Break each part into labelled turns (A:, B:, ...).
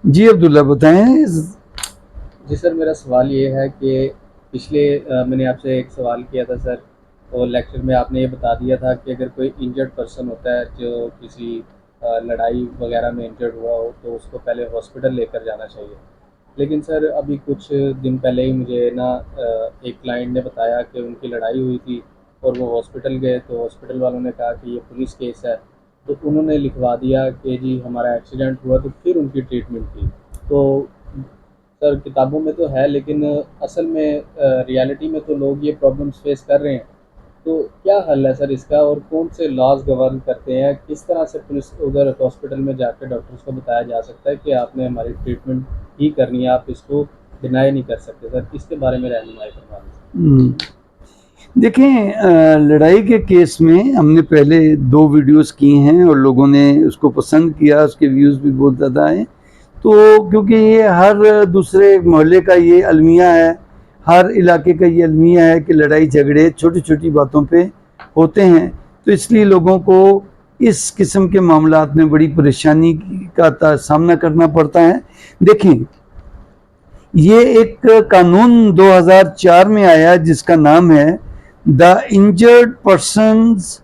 A: जी अब्दुल्ला बताएं।
B: जी सर, मेरा सवाल ये है कि पिछले मैंने आपसे एक सवाल किया था सर, और लेक्चर में आपने ये बता दिया था कि अगर कोई इंजर्ड पर्सन होता है जो किसी लड़ाई वगैरह में इंजर्ड हुआ हो तो उसको पहले हॉस्पिटल लेकर जाना चाहिए। लेकिन सर अभी कुछ दिन पहले ही मुझे ना एक क्लाइंट ने बताया कि उनकी लड़ाई हुई थी और वो हॉस्पिटल गए तो हॉस्पिटल वालों ने कहा कि ये पुलिस केस है। तो उन्होंने लिखवा दिया कि जी हमारा एक्सीडेंट हुआ, तो फिर उनकी ट्रीटमेंट की। तो सर किताबों में तो है, लेकिन असल में रियलिटी में तो लोग ये प्रॉब्लम्स फेस कर रहे हैं। तो क्या हल है सर इसका, और कौन से लॉज गवर्न करते हैं? किस तरह से पुलिस उधर हॉस्पिटल में जाकर डॉक्टर्स को बताया जा सकता है कि आपने हमारी ट्रीटमेंट ही करनी है, आप इसको डिनाई नहीं कर सकते? सर इसके बारे में रहनुमाई करवा दें।
A: देखें, लड़ाई के केस में हमने पहले 2 वीडियोस किए हैं और लोगों ने उसको पसंद किया, उसके व्यूज़ भी बहुत ज़्यादा आए। तो क्योंकि ये हर दूसरे मोहल्ले का ये अलमिया है, हर इलाके का ये अलमिया है कि लड़ाई झगड़े छोटी छोटी बातों पे होते हैं, तो इसलिए लोगों को इस किस्म के मामलात में बड़ी परेशानी का सामना करना पड़ता है। देखें, ये एक कानून 2004 में आया जिसका नाम है the injured persons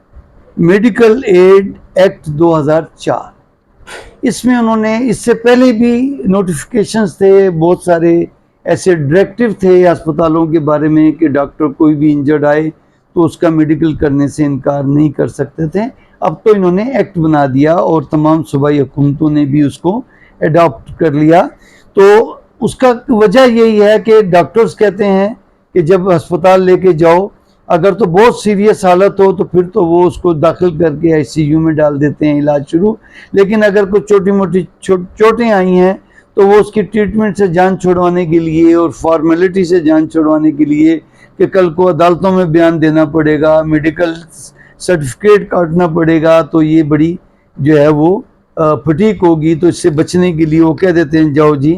A: medical aid act 2004। इसमें उन्होंने, इससे पहले भी नोटिफिकेशंस थे, बहुत सारे ऐसे डायरेक्टिव थे अस्पतालों के बारे में कि डॉक्टर कोई भी इंजर्ड आए तो उसका मेडिकल करने से इनकार नहीं कर सकते थे। अब तो इन्होंने एक्ट बना दिया और तमाम सूबाई हुकूमतों ने भी उसको अडॉप्ट कर लिया। तो उसका वजह यही है कि डॉक्टर्स कहते हैं कि जब अस्पताल लेके जाओ, अगर तो बहुत सीरियस हालत हो तो फिर तो वो उसको दाखिल करके आईसीयू में डाल देते हैं, इलाज शुरू। लेकिन अगर कुछ छोटी मोटी चोटें आई हैं तो वो उसकी ट्रीटमेंट से जान छुड़वाने के लिए और फॉर्मेलिटी से जान छुड़वाने के लिए कि कल को अदालतों में बयान देना पड़ेगा, मेडिकल सर्टिफिकेट काटना पड़ेगा, तो ये बड़ी जो है वो फटीक होगी। तो इससे बचने के लिए वो कह देते हैं जाओ जी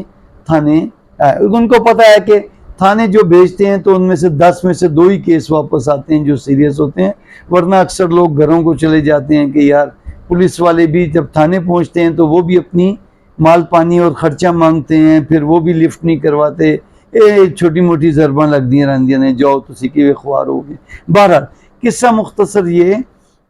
A: थाने। उनको पता है कि थाने जो भेजते हैं तो उनमें से 10 में से 2 ही केस वापस आते हैं जो सीरियस होते हैं, वरना अक्सर लोग घरों को चले जाते हैं कि यार पुलिस वाले भी जब थाने पहुंचते हैं तो वो भी अपनी माल पानी और ख़र्चा मांगते हैं, फिर वो भी लिफ्ट नहीं करवाते। छोटी मोटी ज़रबां लग दी रही ने, जाओ तो सीखे हुए ख्वार हो गए। बहरहाल किस्सा मुख्तसर ये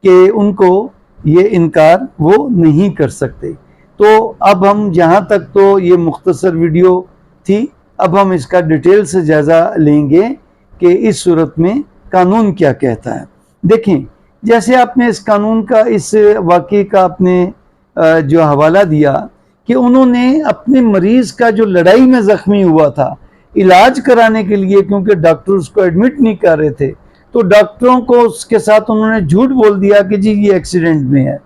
A: कि उनको ये इनकार वो नहीं कर सकते। तो अब हम जहाँ तक तो ये मुख्तसर वीडियो थी, अब हम इसका डिटेल से जायज़ा लेंगे कि इस सूरत में कानून क्या कहता है। देखें, जैसे आपने इस कानून का, इस वाक़े का आपने जो हवाला दिया कि उन्होंने अपने मरीज का जो लड़ाई में ज़ख्मी हुआ था इलाज कराने के लिए, क्योंकि डॉक्टर उसको एडमिट नहीं कर रहे थे, तो डॉक्टरों को उसके साथ उन्होंने झूठ बोल दिया कि जी ये एक्सीडेंट में है,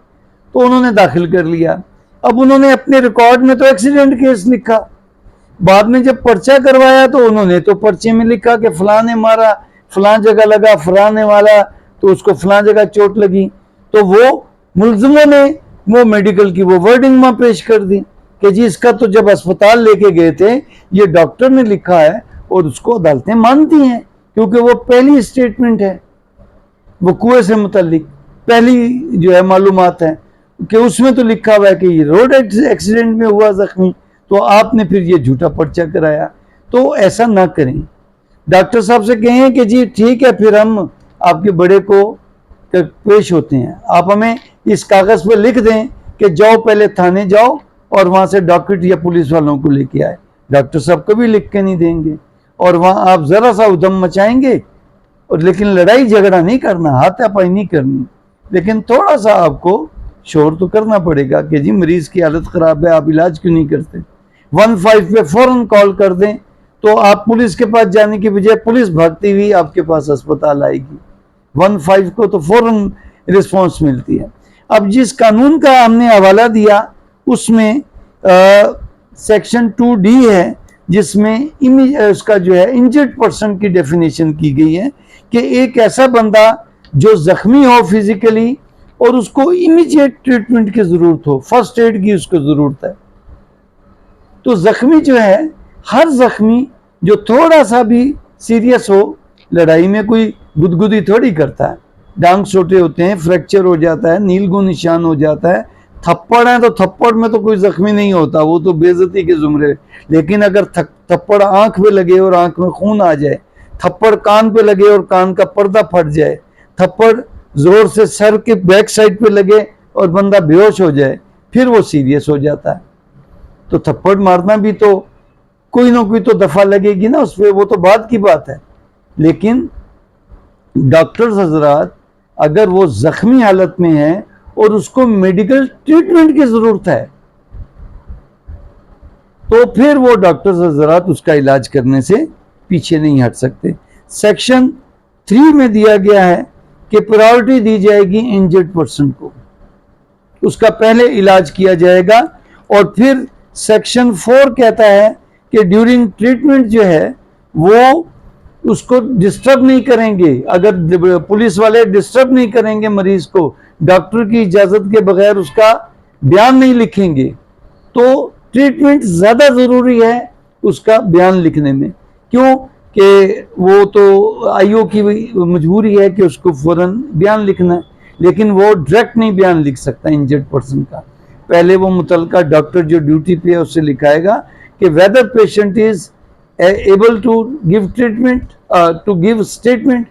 A: तो उन्होंने दाखिल कर लिया। अब उन्होंने अपने रिकॉर्ड में तो एक्सीडेंट केस लिखा, बाद में जब पर्चा करवाया तो उन्होंने तो पर्चे में लिखा कि फलां ने मारा, फलां जगह लगा, फलां ने मारा तो उसको फलां जगह चोट लगी। तो वो मुलजिमों ने वो मेडिकल की वो वर्डिंग में पेश कर दी कि जी इसका तो जब अस्पताल लेके गए थे ये डॉक्टर ने लिखा है, और उसको अदालतें मानती हैं क्योंकि वो पहली स्टेटमेंट है वकूए से मुतल्लिक, पहली जो है मालूमात है कि उसमें तो लिखा हुआ है कि ये रोड एक्सीडेंट में हुआ जख्मी, तो आपने फिर ये झूठा पर्चा कराया। तो ऐसा ना करें, डॉक्टर साहब से कहें कि जी ठीक है, फिर हम आपके बड़े को पेश होते हैं, आप हमें इस कागज़ पे लिख दें कि जाओ पहले थाने जाओ और वहाँ से डॉक्टर या पुलिस वालों को लेके आए। डॉक्टर साहब कभी लिख के नहीं देंगे और वहाँ आप ज़रा सा उधम मचाएंगे, और लेकिन लड़ाई झगड़ा नहीं करना, हाथापाई नहीं करनी, लेकिन थोड़ा सा आपको शोर तो करना पड़ेगा कि जी मरीज की हालत ख़राब है, आप इलाज क्यों नहीं करते। 15 पे फ़ौरन कॉल कर दें तो आप पुलिस के पास जाने की बजाय पुलिस भागती हुई आपके पास अस्पताल आएगी। 15 को तो फ़ौरन रिस्पॉन्स मिलती है। अब जिस कानून का हमने हवाला दिया उसमें सेक्शन 2D है जिसमें उसका जो है इंजर्ड पर्सन की डेफिनेशन की गई है कि एक ऐसा बंदा जो जख्मी हो फिजिकली और उसको इमीडिएट ट्रीटमेंट की ज़रूरत हो, फर्स्ट एड की उसको ज़रूरत है। तो जख्मी जो है, हर जख्मी जो थोड़ा सा भी सीरियस हो, लड़ाई में कोई गुदगुदी थोड़ी करता है, डांग छोटे होते हैं, फ्रैक्चर हो जाता है, नीलगू निशान हो जाता है, थप्पड़ है तो थप्पड़ में तो कोई जख्मी नहीं होता, वो तो बेइज्जती के जुमरे। लेकिन अगर थप्पड़ आंख पे लगे और आंख में खून आ जाए, थप्पड़ कान पे लगे और कान का पर्दा फट जाए, थप्पड़ जोर से सर के बैक साइड पे लगे और बंदा बेहोश हो जाए, फिर वो सीरियस हो जाता है। तो थप्पड़ मारना भी तो कोई ना कोई तो दफा लगेगी ना उस पर, वो तो बात की बात है। लेकिन डॉक्टर्स हजरात अगर वो जख्मी हालत में है और उसको मेडिकल ट्रीटमेंट की जरूरत है, तो फिर वो डॉक्टर्स हजरात उसका इलाज करने से पीछे नहीं हट सकते। सेक्शन 3 में दिया गया है कि प्रायोरिटी दी जाएगी इंजर्ड पर्सन को, उसका पहले इलाज किया जाएगा। और फिर सेक्शन 4 कहता है कि ड्यूरिंग ट्रीटमेंट जो है वो उसको डिस्टर्ब नहीं करेंगे। अगर पुलिस वाले डिस्टर्ब नहीं करेंगे मरीज को, डॉक्टर की इजाजत के बगैर उसका बयान नहीं लिखेंगे, तो ट्रीटमेंट ज्यादा जरूरी है उसका बयान लिखने में। क्यों कि वो तो आईओ की मजबूरी है कि उसको फौरन बयान लिखना है, लेकिन वो डायरेक्ट नहीं बयान लिख सकता इंजर्ड पर्सन का। पहले वो मुतलका डॉक्टर जो ड्यूटी पे है उससे लिखाएगा कि whether patient is able to give treatment, to give statement,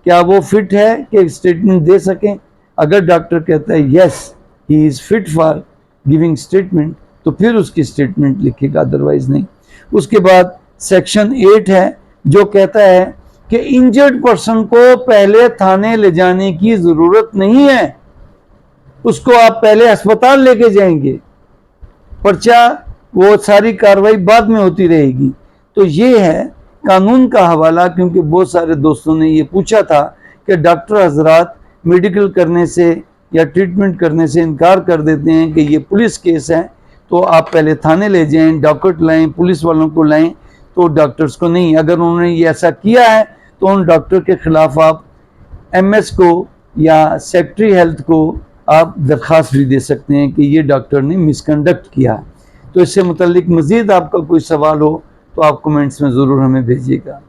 A: क्या वो फिट है कि स्टेटमेंट दे सकें। अगर डॉक्टर कहता है yes he is fit for giving statement, तो फिर उसकी स्टेटमेंट लिखेगा, अदरवाइज नहीं। उसके बाद सेक्शन 8 है जो कहता है कि इंजर्ड पर्सन को पहले थाने ले जाने की जरूरत नहीं है, उसको आप पहले अस्पताल लेके जाएंगे, पर्चा वो सारी कार्रवाई बाद में होती रहेगी। तो ये है कानून का हवाला, क्योंकि बहुत सारे दोस्तों ने ये पूछा था कि डॉक्टर हजरात मेडिकल करने से या ट्रीटमेंट करने से इनकार कर देते हैं कि ये पुलिस केस है, तो आप पहले थाने ले जाएं, डॉक्टर लाएं, पुलिस वालों को लाएं। तो डॉक्टर्स को नहीं, अगर उन्होंने ये ऐसा किया है तो उन डॉक्टर के खिलाफ आप एमएस को या सेक्रेटरी हेल्थ को आप दरख्वास्त भी दे सकते हैं कि ये डॉक्टर ने मिसकंडक्ट किया। तो इससे मुतल्लिक मज़ीद आपका कोई सवाल हो तो आप कमेंट्स में ज़रूर हमें भेजिएगा।